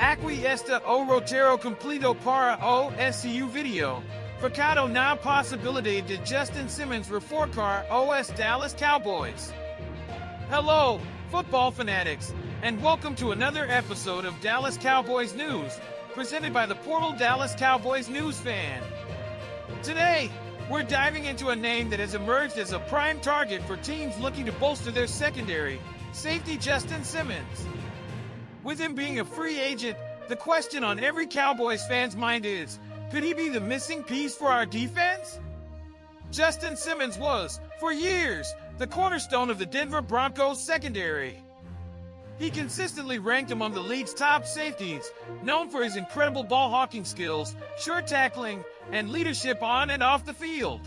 Aqui esta o roteiro completo para o SCU video. Ficado na possibilidade de Justin Simmons reforçar os Dallas Cowboys. Hello, football fanatics, and welcome to another episode of Dallas Cowboys News, presented by the Portal Dallas Cowboys News Fan. Today, we're diving into a name that has emerged as a prime target for teams looking to bolster their secondary, safety Justin Simmons. With him being a free agent, the question on every Cowboys fan's mind is, could he be the missing piece for our defense? Justin Simmons was, for years, the cornerstone of the Denver Broncos secondary. He consistently ranked among the league's top safeties, known for his incredible ball-hawking skills, sure tackling, and leadership on and off the field.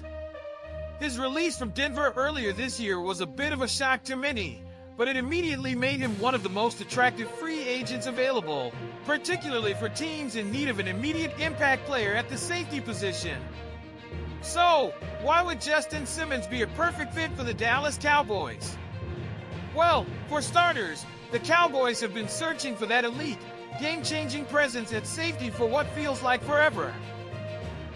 His release from Denver earlier this year was a bit of a shock to many, but it immediately made him one of the most attractive free agents available, particularly for teams in need of an immediate impact player at the safety position. So, why would Justin Simmons be a perfect fit for the Dallas Cowboys? Well, for starters, the Cowboys have been searching for that elite, game-changing presence at safety for what feels like forever.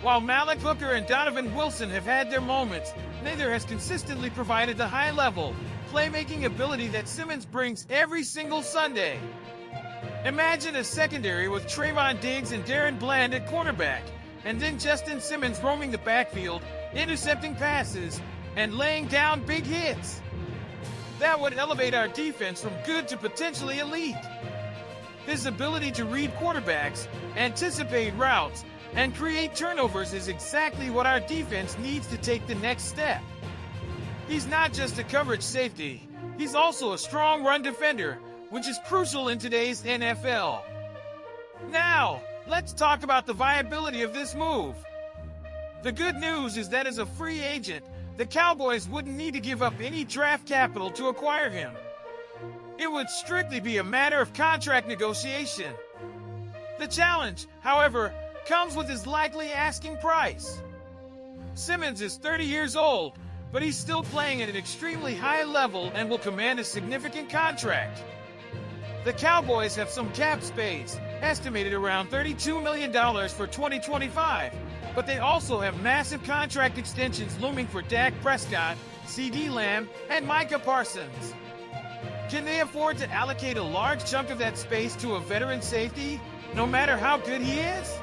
While Malik Hooker and Donovan Wilson have had their moments, neither has consistently provided the high-level, playmaking ability that Simmons brings every single Sunday. Imagine a secondary with Trayvon Diggs and Darren Bland at cornerback, and then Justin Simmons roaming the backfield, intercepting passes, and laying down big hits. That would elevate our defense from good to potentially elite. His ability to read quarterbacks, anticipate routes, and create turnovers is exactly what our defense needs to take the next step. He's not just a coverage safety, he's also a strong run defender, which is crucial in today's NFL. Now, let's talk about the viability of this move. The good news is that as a free agent, the Cowboys wouldn't need to give up any draft capital to acquire him. It would strictly be a matter of contract negotiation. The challenge, however, comes with his likely asking price. Simmons is 30 years old, but he's still playing at an extremely high level and will command a significant contract. The Cowboys have some cap space, estimated around $32 million for 2025, but they also have massive contract extensions looming for Dak Prescott, CeeDee Lamb, and Micah Parsons. Can they afford to allocate a large chunk of that space to a veteran safety, no matter how good he is?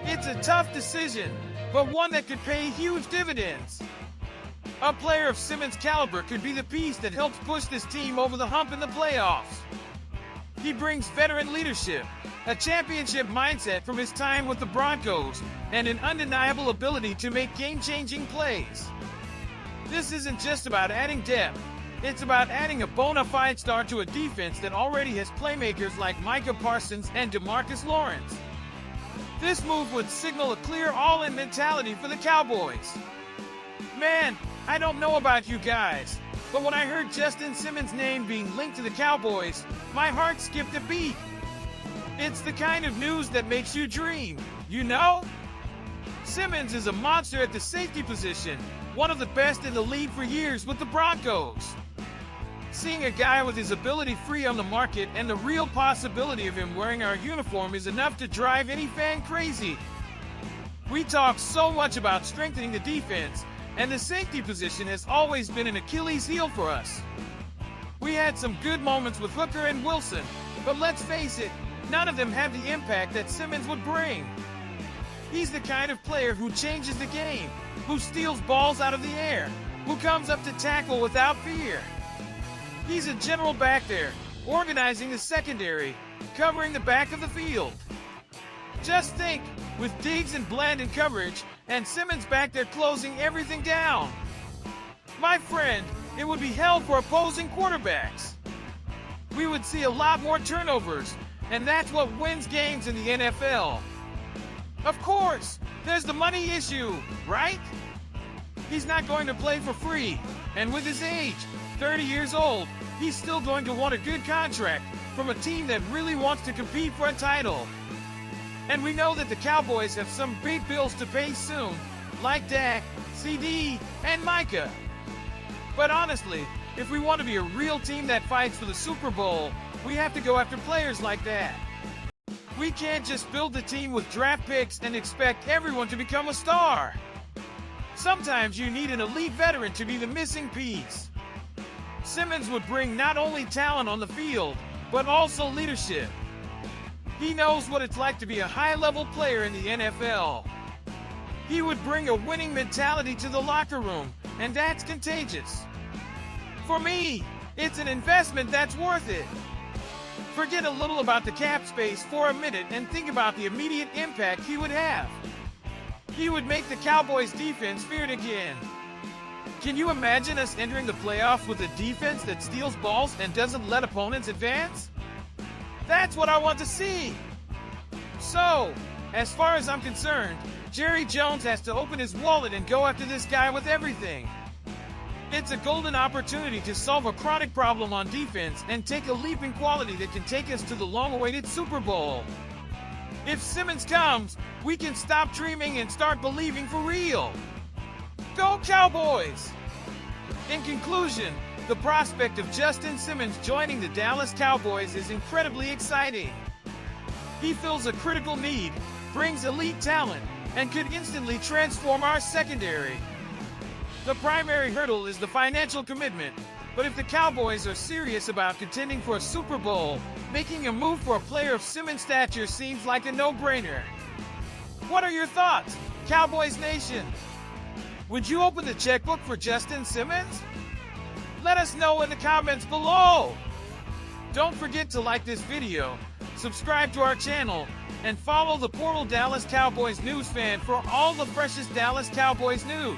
It's a tough decision, but one that could pay huge dividends. A player of Simmons' caliber could be the piece that helps push this team over the hump in the playoffs. He brings veteran leadership, a championship mindset from his time with the Broncos, and an undeniable ability to make game-changing plays. This isn't just about adding depth, it's about adding a bona fide star to a defense that already has playmakers like Micah Parsons and DeMarcus Lawrence. This move would signal a clear all-in mentality for the Cowboys. Man, I don't know about you guys, but when I heard Justin Simmons' name being linked to the Cowboys, my heart skipped a beat. It's the kind of news that makes you dream, you know? Simmons is a monster at the safety position, one of the best in the league for years with the Broncos. Seeing a guy with his ability free on the market and the real possibility of him wearing our uniform is enough to drive any fan crazy. We talk so much about strengthening the defense, and the safety position has always been an Achilles heel for us. We had some good moments with Hooker and Wilson, but let's face it, none of them have the impact that Simmons would bring. He's the kind of player who changes the game, who steals balls out of the air, who comes up to tackle without fear. He's a general back there, organizing the secondary, covering the back of the field. Just think, with Diggs and Bland in coverage, and Simmons back there closing everything down. My friend, it would be hell for opposing quarterbacks. We would see a lot more turnovers, and that's what wins games in the NFL. Of course, there's the money issue, right? He's not going to play for free, and with his age, 30 years old, he's still going to want a good contract from a team that really wants to compete for a title. And we know that the Cowboys have some big bills to pay soon, like Dak, CeeDee, and Micah. But honestly, if we want to be a real team that fights for the Super Bowl, we have to go after players like that. We can't just build the team with draft picks and expect everyone to become a star. Sometimes you need an elite veteran to be the missing piece. Simmons would bring not only talent on the field, but also leadership. He knows what it's like to be a high-level player in the NFL. He would bring a winning mentality to the locker room, and that's contagious. For me, it's an investment that's worth it. Forget a little about the cap space for a minute and think about the immediate impact he would have. He would make the Cowboys' defense feared again. Can you imagine us entering the playoffs with a defense that steals balls and doesn't let opponents advance? That's what I want to see. So, as far as I'm concerned, Jerry Jones has to open his wallet and go after this guy with everything. It's a golden opportunity to solve a chronic problem on defense and take a leap in quality that can take us to the long-awaited Super Bowl. If Simmons comes, we can stop dreaming and start believing for real. Go Cowboys! In conclusion, the prospect of Justin Simmons joining the Dallas Cowboys is incredibly exciting. He fills a critical need, brings elite talent, and could instantly transform our secondary. The primary hurdle is the financial commitment, but if the Cowboys are serious about contending for a Super Bowl, making a move for a player of Simmons' stature seems like a no-brainer. What are your thoughts, Cowboys Nation? Would you open the checkbook for Justin Simmons? Let us know in the comments below. Don't forget to like this video, subscribe to our channel, and follow the Portal Dallas Cowboys news fan for all the freshest Dallas Cowboys news.